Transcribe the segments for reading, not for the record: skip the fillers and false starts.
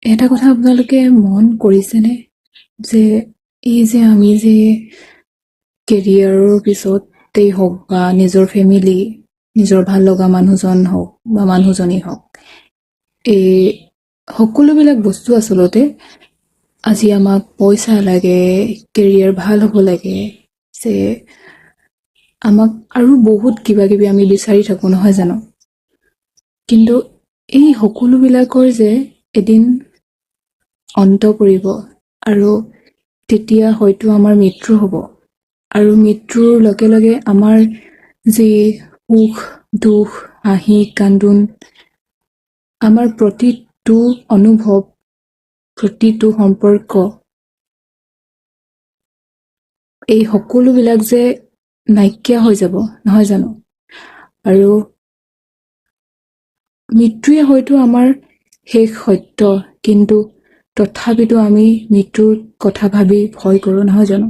এটা কথা আপোনালোকে মন কৰিছেনে যে এই যে আমি যে কেৰিয়াৰৰ পিছতেই হওক বা নিজৰ ফেমিলি, নিজৰ ভাল লগা মানুহজন হওক বা মানুহজনী হওক, এই সকলোবিলাক বস্তু আচলতে আজি আমাক পইচা লাগে, কেৰিয়াৰ ভাল হ'ব লাগে, যে আমাক আৰু বহুত কিবা কিবি আমি বিচাৰি থাকোঁ, নহয় জানো? কিন্তু এই সকলোবিলাকৰ যে এদিন অন্ত পৰিব আৰু তেতিয়া হয়তো আমাৰ মৃত্যু হ'ব। আৰু মৃত্যুৰ লগে লগে আমাৰ যি সুখ দুখ হাঁহি কান্দোন, আমাৰ প্ৰতিটো অনুভৱ, প্ৰতিটো সম্পৰ্ক, এই সকলোবিলাক যে নাইকিয়া হৈ যাব, নহয় জানো? আৰু মৃত্যুৱে হয়তো আমাৰ শেষ সত্য, কিন্তু তথাপিতো আমি মৃত্যুৰ কথা ভাবি ভয় কৰোঁ, নহয় জানো?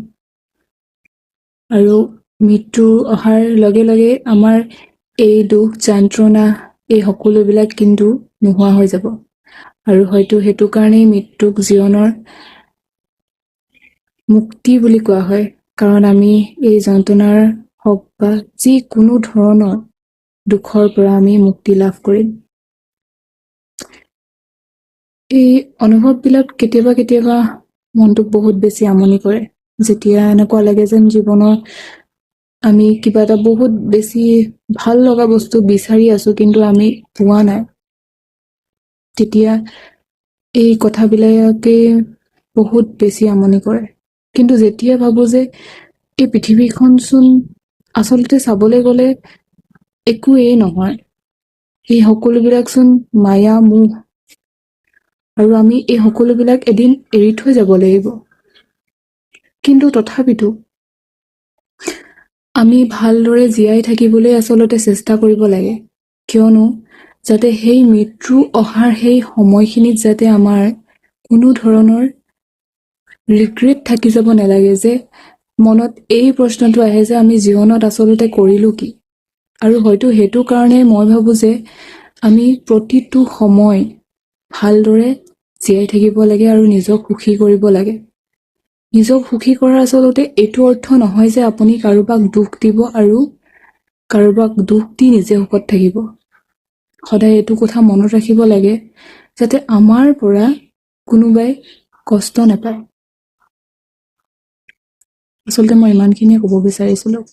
আৰু মৃত্যু অহাৰ লগে লগে আমাৰ এই দুখ যন্ত্ৰণা, এই সকলোবিলাক কিন্তু নোহোৱা হৈ যাব। আৰু হয়তো সেইটো কাৰণেই মৃত্যুক জীৱনৰ মুক্তি বুলি কোৱা হয়, কাৰণ আমি এই যন্ত্ৰণাৰ হওক বা যিকোনো ধৰণৰ দুখৰ পৰা আমি মুক্তি লাভ কৰিম। এই অনুভৱবিলাক কেতিয়াবা কেতিয়াবা মনটোক বহুত বেছি আমনি কৰে, যেতিয়া এনেকুৱা লাগে যেন জীৱনৰ আমি কিবা এটা বহুত বেছি ভাল লগা বস্তু বিচাৰি আছো কিন্তু আমি পোৱা নাই। তেতিয়া এই কথাবিলাকে বহুত বেছি আমনি কৰে। কিন্তু যেতিয়া ভাবো যে এই পৃথিৱীখন চোন আচলতে চাবলৈ গ'লে একোৱেই নহয়, এই সকলোবিলাক চোন মায়া মোহ, আৰু আমি এই সকলোবিলাক এদিন এৰি থৈ যাব লাগিব। কিন্তু তথাপিতো আমি ভালদৰে জীয়াই থাকিবলৈ আচলতে চেষ্টা কৰিব লাগে, কিয়নো যাতে সেই মৃত্যু অহাৰ সেই সময়খিনিত যাতে আমাৰ কোনো ধৰণৰ ৰিগ্ৰেট থাকি যাব নালাগে, যে মনত এই প্ৰশ্নটো আহে যে আমি জীৱনত আচলতে কৰিলো কি। আৰু হয়তো সেইটো কাৰণে মই ভাবো যে আমি প্ৰতিটো সময় ভালদৰে জীয়াই থাকিব লাগে আৰু নিজক সুখী কৰিব লাগে। নিজক সুখী কৰাৰ আচলতে এইটো অৰ্থ নহয় যে আপুনি কাৰোবাক দুখ দিব আৰু কাৰোবাক দুখ দি নিজে সুখত থাকিব। সদায় এইটো কথা মনত ৰাখিব লাগে যাতে আমাৰ পৰা কোনোবাই কষ্ট নাপায়। আচলতে মই ইমানখিনিয়ে ক'ব বিচাৰিছিলোঁ।